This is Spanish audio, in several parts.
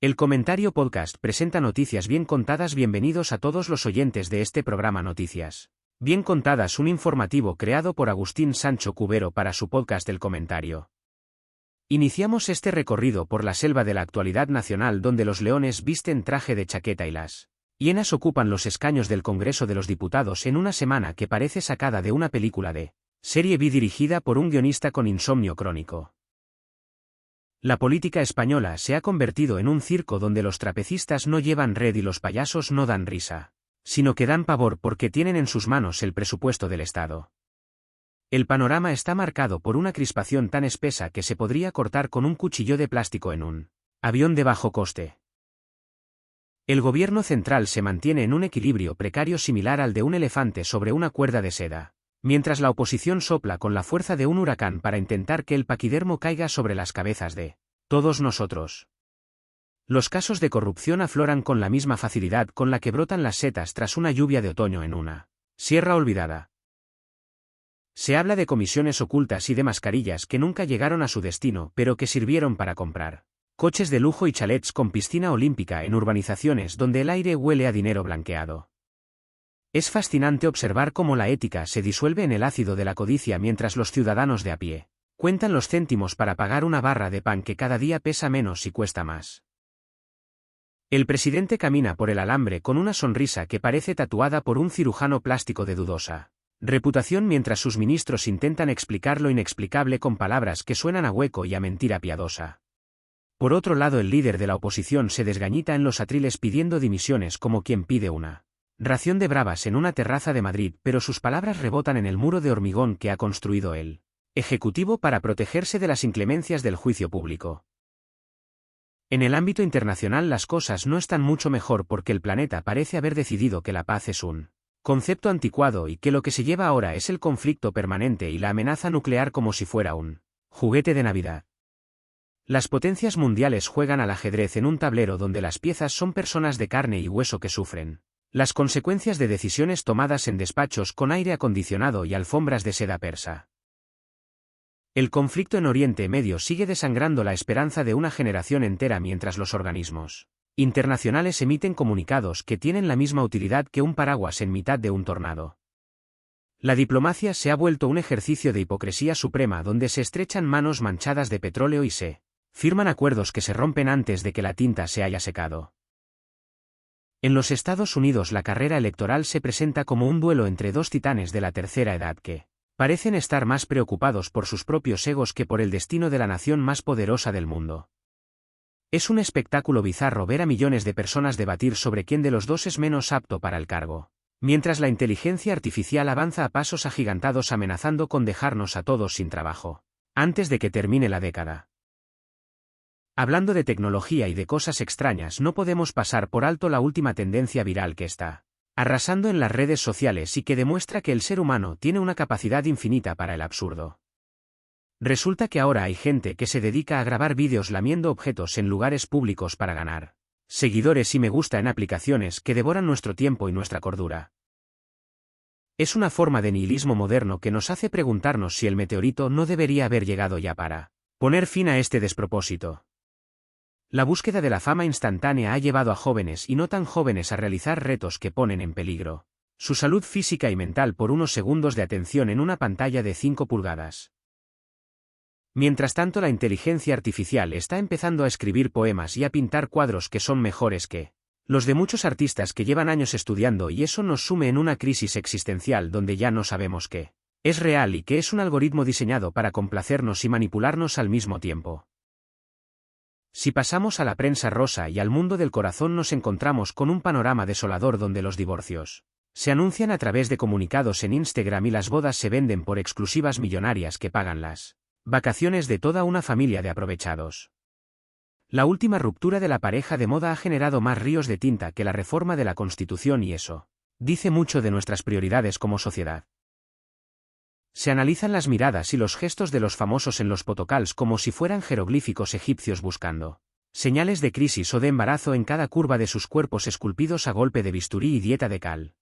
El Comentario Podcast presenta noticias bien contadas. Bienvenidos a todos los oyentes de este programa Noticias Bien Contadas, un informativo creado por Agustín Sancho Cubero para su podcast El Comentario. Iniciamos este recorrido por la selva de la actualidad nacional, donde los leones visten traje de chaqueta y las hienas ocupan los escaños del Congreso de los Diputados en una semana que parece sacada de una película de serie B dirigida por un guionista con insomnio crónico. La política española se ha convertido en un circo donde los trapecistas no llevan red y los payasos no dan risa, sino que dan pavor porque tienen en sus manos el presupuesto del Estado. El panorama está marcado por una crispación tan espesa que se podría cortar con un cuchillo de plástico en un avión de bajo coste. El gobierno central se mantiene en un equilibrio precario similar al de un elefante sobre una cuerda de seda, mientras la oposición sopla con la fuerza de un huracán para intentar que el paquidermo caiga sobre las cabezas de todos nosotros. Los casos de corrupción afloran con la misma facilidad con la que brotan las setas tras una lluvia de otoño en una sierra olvidada. Se habla de comisiones ocultas y de mascarillas que nunca llegaron a su destino, pero que sirvieron para comprar coches de lujo y chalets con piscina olímpica en urbanizaciones donde el aire huele a dinero blanqueado. Es fascinante observar cómo la ética se disuelve en el ácido de la codicia mientras los ciudadanos de a pie cuentan los céntimos para pagar una barra de pan que cada día pesa menos y cuesta más. El presidente camina por el alambre con una sonrisa que parece tatuada por un cirujano plástico de dudosa reputación, mientras sus ministros intentan explicar lo inexplicable con palabras que suenan a hueco y a mentira piadosa. Por otro lado, el líder de la oposición se desgañita en los atriles pidiendo dimisiones como quien pide una ración de bravas en una terraza de Madrid, pero sus palabras rebotan en el muro de hormigón que ha construido el Ejecutivo para protegerse de las inclemencias del juicio público. En el ámbito internacional las cosas no están mucho mejor porque el planeta parece haber decidido que la paz es un concepto anticuado y que lo que se lleva ahora es el conflicto permanente y la amenaza nuclear como si fuera un juguete de Navidad. Las potencias mundiales juegan al ajedrez en un tablero donde las piezas son personas de carne y hueso que sufren las consecuencias de decisiones tomadas en despachos con aire acondicionado y alfombras de seda persa. El conflicto en Oriente Medio sigue desangrando la esperanza de una generación entera mientras los organismos internacionales emiten comunicados que tienen la misma utilidad que un paraguas en mitad de un tornado. La diplomacia se ha vuelto un ejercicio de hipocresía suprema donde se estrechan manos manchadas de petróleo y se firman acuerdos que se rompen antes de que la tinta se haya secado. En los Estados Unidos la carrera electoral se presenta como un duelo entre dos titanes de la tercera edad que parecen estar más preocupados por sus propios egos que por el destino de la nación más poderosa del mundo. Es un espectáculo bizarro ver a millones de personas debatir sobre quién de los dos es menos apto para el cargo, mientras la inteligencia artificial avanza a pasos agigantados amenazando con dejarnos a todos sin trabajo antes de que termine la década. Hablando de tecnología y de cosas extrañas, no podemos pasar por alto la última tendencia viral que está arrasando en las redes sociales y que demuestra que el ser humano tiene una capacidad infinita para el absurdo. Resulta que ahora hay gente que se dedica a grabar vídeos lamiendo objetos en lugares públicos para ganar seguidores y me gusta en aplicaciones que devoran nuestro tiempo y nuestra cordura. Es una forma de nihilismo moderno que nos hace preguntarnos si el meteorito no debería haber llegado ya para poner fin a este despropósito. La búsqueda de la fama instantánea ha llevado a jóvenes y no tan jóvenes a realizar retos que ponen en peligro su salud física y mental por unos segundos de atención en una pantalla de 5 pulgadas. Mientras tanto, la inteligencia artificial está empezando a escribir poemas y a pintar cuadros que son mejores que los de muchos artistas que llevan años estudiando, y eso nos sume en una crisis existencial donde ya no sabemos qué es real y qué es un algoritmo diseñado para complacernos y manipularnos al mismo tiempo. Si pasamos a la prensa rosa y al mundo del corazón, nos encontramos con un panorama desolador donde los divorcios se anuncian a través de comunicados en Instagram y las bodas se venden por exclusivas millonarias que pagan las vacaciones de toda una familia de aprovechados. La última ruptura de la pareja de moda ha generado más ríos de tinta que la reforma de la Constitución, y eso dice mucho de nuestras prioridades como sociedad. Se analizan las miradas y los gestos de los famosos en los photocalls como si fueran jeroglíficos egipcios buscando señales de crisis o de embarazo en cada curva de sus cuerpos esculpidos a golpe de bisturí y dieta de cal.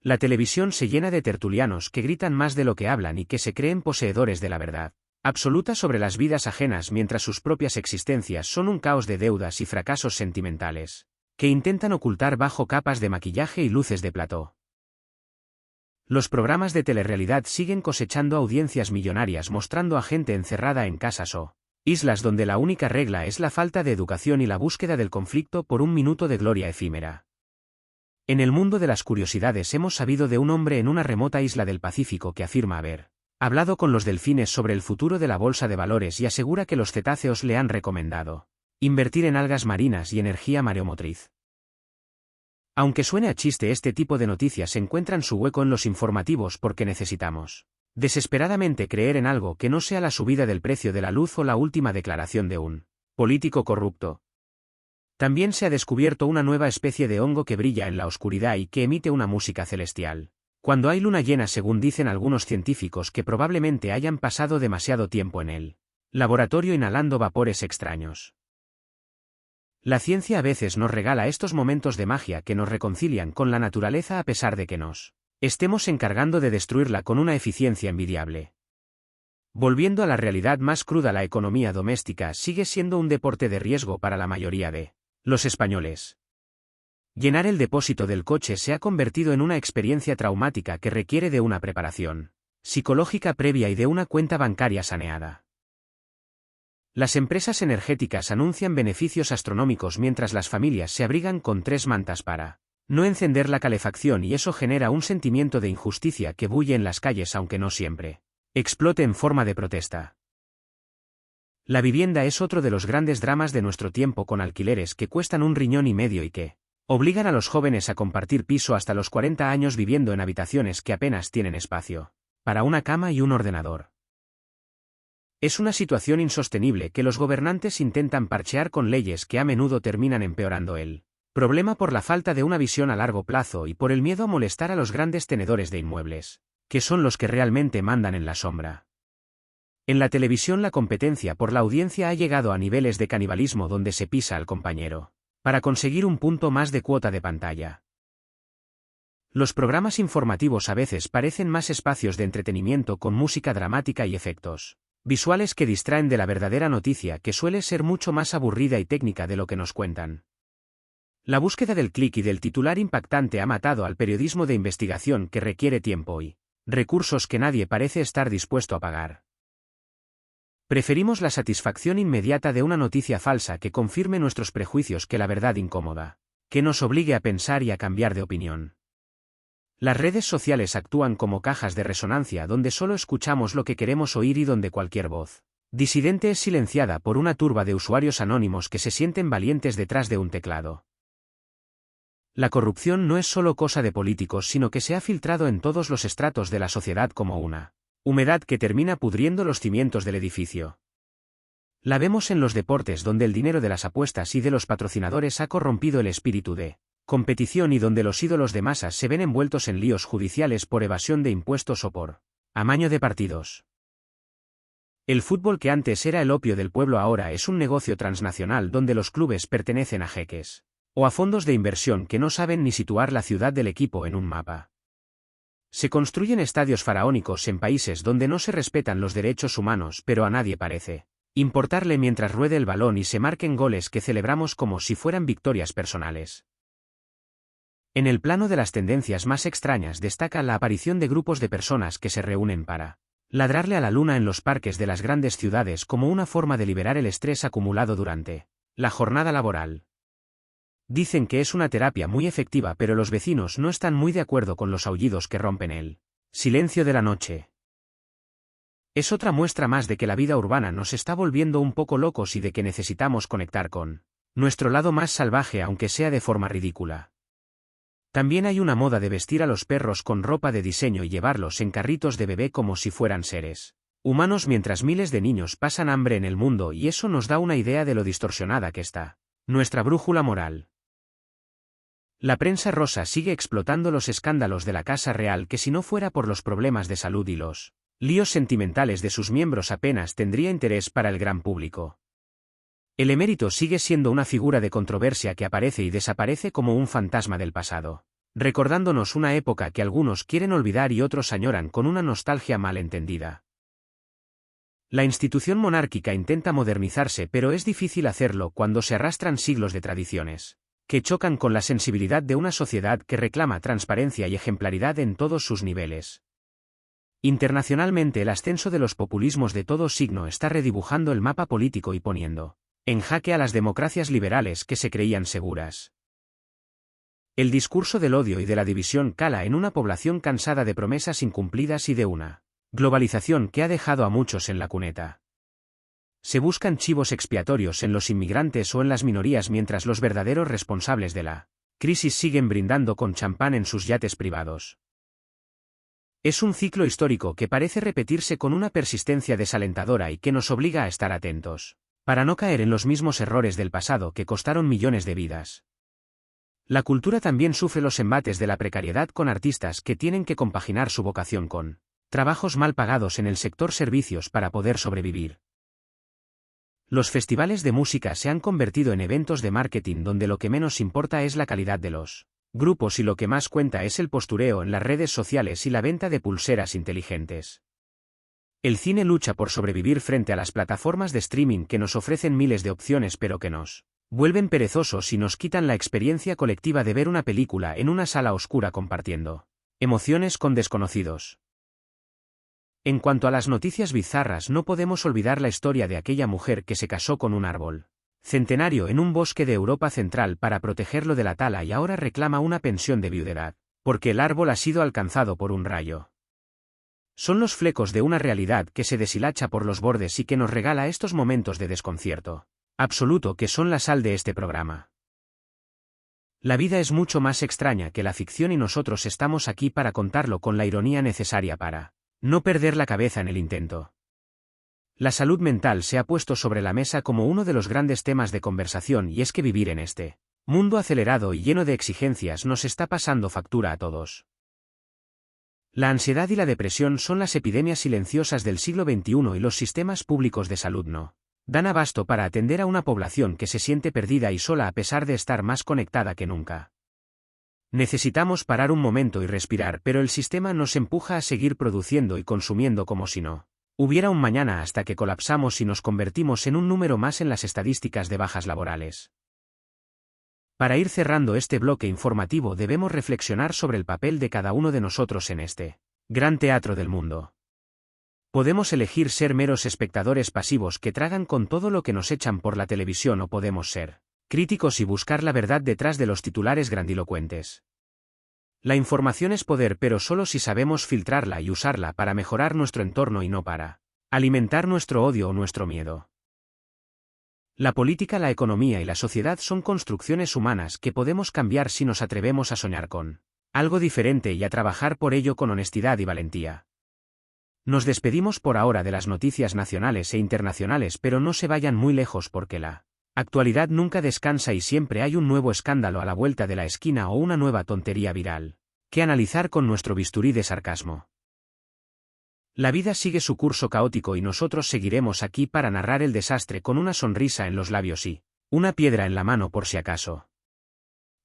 La televisión se llena de tertulianos que gritan más de lo que hablan y que se creen poseedores de la verdad, absoluta sobre las vidas ajenas mientras sus propias existencias son un caos de deudas y fracasos sentimentales, que intentan ocultar bajo capas de maquillaje y luces de plató. Los programas de telerrealidad siguen cosechando audiencias millonarias mostrando a gente encerrada en casas o islas donde la única regla es la falta de educación y la búsqueda del conflicto por un minuto de gloria efímera. En el mundo de las curiosidades hemos sabido de un hombre en una remota isla del Pacífico que afirma haber hablado con los delfines sobre el futuro de la bolsa de valores y asegura que los cetáceos le han recomendado invertir en algas marinas y energía mareomotriz. Aunque suene a chiste, este tipo de noticias encuentran su hueco en los informativos porque necesitamos desesperadamente creer en algo que no sea la subida del precio de la luz o la última declaración de un político corrupto. También se ha descubierto una nueva especie de hongo que brilla en la oscuridad y que emite una música celestial cuando hay luna llena, según dicen algunos científicos que probablemente hayan pasado demasiado tiempo en el laboratorio inhalando vapores extraños. La ciencia a veces nos regala estos momentos de magia que nos reconcilian con la naturaleza a pesar de que nos estemos encargando de destruirla con una eficiencia envidiable. Volviendo a la realidad más cruda, la economía doméstica sigue siendo un deporte de riesgo para la mayoría de los españoles. Llenar el depósito del coche se ha convertido en una experiencia traumática que requiere de una preparación psicológica previa y de una cuenta bancaria saneada. Las empresas energéticas anuncian beneficios astronómicos mientras las familias se abrigan con 3 mantas para no encender la calefacción, y eso genera un sentimiento de injusticia que bulle en las calles, aunque no siempre explote en forma de protesta. La vivienda es otro de los grandes dramas de nuestro tiempo, con alquileres que cuestan 1,5 riñones y que obligan a los jóvenes a compartir piso hasta los 40 años viviendo en habitaciones que apenas tienen espacio para una cama y un ordenador. Es una situación insostenible que los gobernantes intentan parchear con leyes que a menudo terminan empeorando el problema por la falta de una visión a largo plazo y por el miedo a molestar a los grandes tenedores de inmuebles, que son los que realmente mandan en la sombra. En la televisión, la competencia por la audiencia ha llegado a niveles de canibalismo donde se pisa al compañero para conseguir un punto más de cuota de pantalla. Los programas informativos a veces parecen más espacios de entretenimiento con música dramática y efectos visuales que distraen de la verdadera noticia, que suele ser mucho más aburrida y técnica de lo que nos cuentan. La búsqueda del clic y del titular impactante ha matado al periodismo de investigación, que requiere tiempo y recursos que nadie parece estar dispuesto a pagar. Preferimos la satisfacción inmediata de una noticia falsa que confirme nuestros prejuicios que la verdad incómoda, que nos obligue a pensar y a cambiar de opinión. Las redes sociales actúan como cajas de resonancia donde solo escuchamos lo que queremos oír y donde cualquier voz disidente es silenciada por una turba de usuarios anónimos que se sienten valientes detrás de un teclado. La corrupción no es solo cosa de políticos, sino que se ha filtrado en todos los estratos de la sociedad como una humedad que termina pudriendo los cimientos del edificio. La vemos en los deportes, donde el dinero de las apuestas y de los patrocinadores ha corrompido el espíritu de competición y donde los ídolos de masas se ven envueltos en líos judiciales por evasión de impuestos o por amaño de partidos. El fútbol, que antes era el opio del pueblo, ahora es un negocio transnacional donde los clubes pertenecen a jeques o a fondos de inversión que no saben ni situar la ciudad del equipo en un mapa. Se construyen estadios faraónicos en países donde no se respetan los derechos humanos, pero a nadie parece importarle mientras ruede el balón y se marquen goles que celebramos como si fueran victorias personales. En el plano de las tendencias más extrañas destaca la aparición de grupos de personas que se reúnen para ladrarle a la luna en los parques de las grandes ciudades como una forma de liberar el estrés acumulado durante la jornada laboral. Dicen que es una terapia muy efectiva, pero los vecinos no están muy de acuerdo con los aullidos que rompen el silencio de la noche. Es otra muestra más de que la vida urbana nos está volviendo un poco locos y de que necesitamos conectar con nuestro lado más salvaje, aunque sea de forma ridícula. También hay una moda de vestir a los perros con ropa de diseño y llevarlos en carritos de bebé como si fueran seres humanos, mientras miles de niños pasan hambre en el mundo, y eso nos da una idea de lo distorsionada que está nuestra brújula moral. La prensa rosa sigue explotando los escándalos de la Casa Real, que si no fuera por los problemas de salud y los líos sentimentales de sus miembros apenas tendría interés para el gran público. El emérito sigue siendo una figura de controversia que aparece y desaparece como un fantasma del pasado, recordándonos una época que algunos quieren olvidar y otros añoran con una nostalgia mal entendida. La institución monárquica intenta modernizarse, pero es difícil hacerlo cuando se arrastran siglos de tradiciones que chocan con la sensibilidad de una sociedad que reclama transparencia y ejemplaridad en todos sus niveles. Internacionalmente, el ascenso de los populismos de todo signo está redibujando el mapa político y poniendo en jaque a las democracias liberales que se creían seguras. El discurso del odio y de la división cala en una población cansada de promesas incumplidas y de una globalización que ha dejado a muchos en la cuneta. Se buscan chivos expiatorios en los inmigrantes o en las minorías, mientras los verdaderos responsables de la crisis siguen brindando con champán en sus yates privados. Es un ciclo histórico que parece repetirse con una persistencia desalentadora y que nos obliga a estar atentos, para no caer en los mismos errores del pasado que costaron millones de vidas. La cultura también sufre los embates de la precariedad, con artistas que tienen que compaginar su vocación con trabajos mal pagados en el sector servicios para poder sobrevivir. Los festivales de música se han convertido en eventos de marketing donde lo que menos importa es la calidad de los grupos y lo que más cuenta es el postureo en las redes sociales y la venta de pulseras inteligentes. El cine lucha por sobrevivir frente a las plataformas de streaming que nos ofrecen miles de opciones, pero que nos vuelven perezosos y nos quitan la experiencia colectiva de ver una película en una sala oscura compartiendo emociones con desconocidos. En cuanto a las noticias bizarras, no podemos olvidar la historia de aquella mujer que se casó con un árbol centenario en un bosque de Europa Central para protegerlo de la tala y ahora reclama una pensión de viudedad, porque el árbol ha sido alcanzado por un rayo. Son los flecos de una realidad que se deshilacha por los bordes y que nos regala estos momentos de desconcierto absoluto que son la sal de este programa. La vida es mucho más extraña que la ficción y nosotros estamos aquí para contarlo con la ironía necesaria para no perder la cabeza en el intento. La salud mental se ha puesto sobre la mesa como uno de los grandes temas de conversación, y es que vivir en este mundo acelerado y lleno de exigencias nos está pasando factura a todos. La ansiedad y la depresión son las epidemias silenciosas del siglo XXI y los sistemas públicos de salud no dan abasto para atender a una población que se siente perdida y sola a pesar de estar más conectada que nunca. Necesitamos parar un momento y respirar, pero el sistema nos empuja a seguir produciendo y consumiendo como si no hubiera un mañana, hasta que colapsamos y nos convertimos en un número más en las estadísticas de bajas laborales. Para ir cerrando este bloque informativo, debemos reflexionar sobre el papel de cada uno de nosotros en este gran teatro del mundo. Podemos elegir ser meros espectadores pasivos que tragan con todo lo que nos echan por la televisión, o podemos ser críticos y buscar la verdad detrás de los titulares grandilocuentes. La información es poder, pero solo si sabemos filtrarla y usarla para mejorar nuestro entorno y no para alimentar nuestro odio o nuestro miedo. La política, la economía y la sociedad son construcciones humanas que podemos cambiar si nos atrevemos a soñar con algo diferente y a trabajar por ello con honestidad y valentía. Nos despedimos por ahora de las noticias nacionales e internacionales, pero no se vayan muy lejos porque la actualidad nunca descansa y siempre hay un nuevo escándalo a la vuelta de la esquina o una nueva tontería viral que analizar con nuestro bisturí de sarcasmo. La vida sigue su curso caótico y nosotros seguiremos aquí para narrar el desastre con una sonrisa en los labios y una piedra en la mano por si acaso.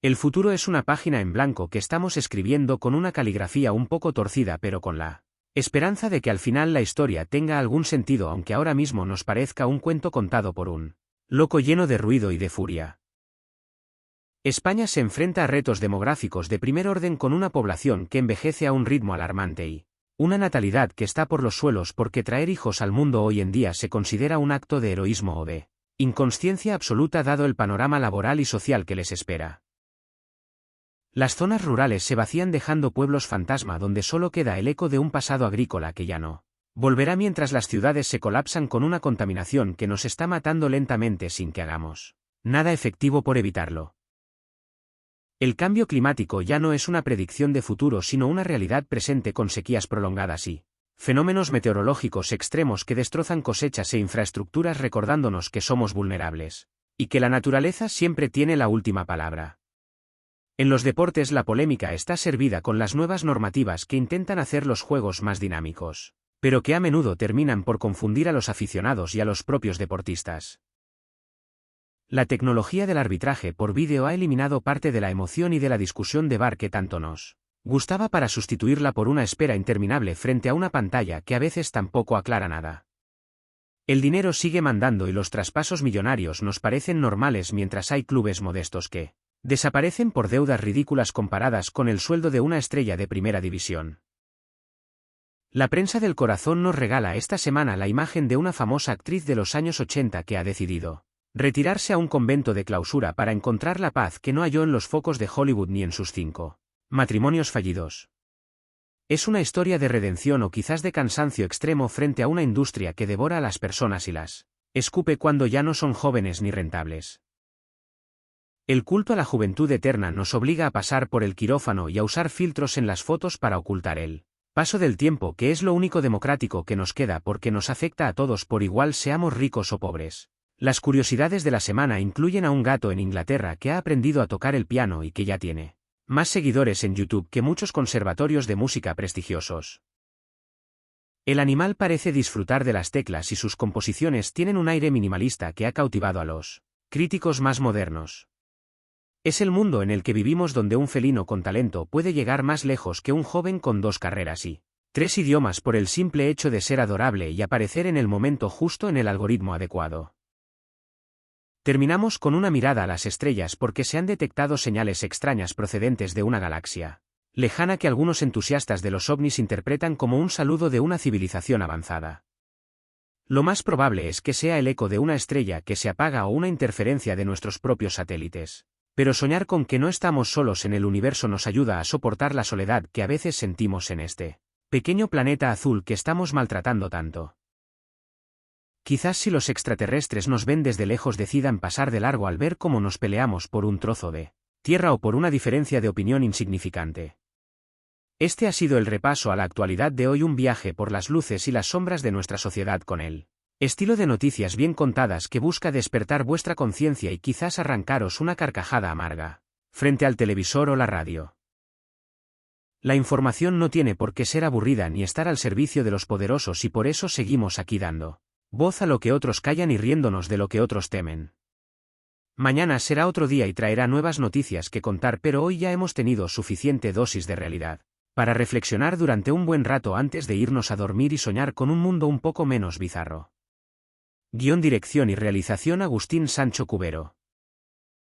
El futuro es una página en blanco que estamos escribiendo con una caligrafía un poco torcida, pero con la esperanza de que al final la historia tenga algún sentido, aunque ahora mismo nos parezca un cuento contado por un loco lleno de ruido y de furia. España se enfrenta a retos demográficos de primer orden, con una población que envejece a un ritmo alarmante y una natalidad que está por los suelos, porque traer hijos al mundo hoy en día se considera un acto de heroísmo o de inconsciencia absoluta dado el panorama laboral y social que les espera. Las zonas rurales se vacían dejando pueblos fantasma donde solo queda el eco de un pasado agrícola que ya no volverá, mientras las ciudades se colapsan con una contaminación que nos está matando lentamente sin que hagamos nada efectivo por evitarlo. El cambio climático ya no es una predicción de futuro, sino una realidad presente, con sequías prolongadas y fenómenos meteorológicos extremos que destrozan cosechas e infraestructuras, recordándonos que somos vulnerables y que la naturaleza siempre tiene la última palabra. En los deportes, la polémica está servida con las nuevas normativas que intentan hacer los juegos más dinámicos, pero que a menudo terminan por confundir a los aficionados y a los propios deportistas. La tecnología del arbitraje por vídeo ha eliminado parte de la emoción y de la discusión de bar que tanto nos gustaba, para sustituirla por una espera interminable frente a una pantalla que a veces tampoco aclara nada. El dinero sigue mandando y los traspasos millonarios nos parecen normales mientras hay clubes modestos que desaparecen por deudas ridículas comparadas con el sueldo de una estrella de primera división. La prensa del corazón nos regala esta semana la imagen de una famosa actriz de los años 80 que ha decidido retirarse a un convento de clausura para encontrar la paz que no halló en los focos de Hollywood ni en sus 5 matrimonios fallidos. Es una historia de redención o quizás de cansancio extremo frente a una industria que devora a las personas y las escupe cuando ya no son jóvenes ni rentables. El culto a la juventud eterna nos obliga a pasar por el quirófano y a usar filtros en las fotos para ocultar el paso del tiempo, que es lo único democrático que nos queda porque nos afecta a todos por igual, seamos ricos o pobres. Las curiosidades de la semana incluyen a un gato en Inglaterra que ha aprendido a tocar el piano y que ya tiene más seguidores en YouTube que muchos conservatorios de música prestigiosos. El animal parece disfrutar de las teclas y sus composiciones tienen un aire minimalista que ha cautivado a los críticos más modernos. Es el mundo en el que vivimos, donde un felino con talento puede llegar más lejos que un joven con 2 carreras y 3 idiomas por el simple hecho de ser adorable y aparecer en el momento justo en el algoritmo adecuado. Terminamos con una mirada a las estrellas porque se han detectado señales extrañas procedentes de una galaxia lejana que algunos entusiastas de los ovnis interpretan como un saludo de una civilización avanzada. Lo más probable es que sea el eco de una estrella que se apaga o una interferencia de nuestros propios satélites. Pero soñar con que no estamos solos en el universo nos ayuda a soportar la soledad que a veces sentimos en este pequeño planeta azul que estamos maltratando tanto. Quizás si los extraterrestres nos ven desde lejos decidan pasar de largo al ver cómo nos peleamos por un trozo de tierra o por una diferencia de opinión insignificante. Este ha sido el repaso a la actualidad de hoy, un viaje por las luces y las sombras de nuestra sociedad con él. Estilo de noticias bien contadas que busca despertar vuestra conciencia y quizás arrancaros una carcajada amarga frente al televisor o la radio. La información no tiene por qué ser aburrida ni estar al servicio de los poderosos, y por eso seguimos aquí dando voz a lo que otros callan y riéndonos de lo que otros temen. Mañana será otro día y traerá nuevas noticias que contar, pero hoy ya hemos tenido suficiente dosis de realidad para reflexionar durante un buen rato antes de irnos a dormir y soñar con un mundo un poco menos bizarro. Guión, dirección y realización: Agustín Sancho Cubero.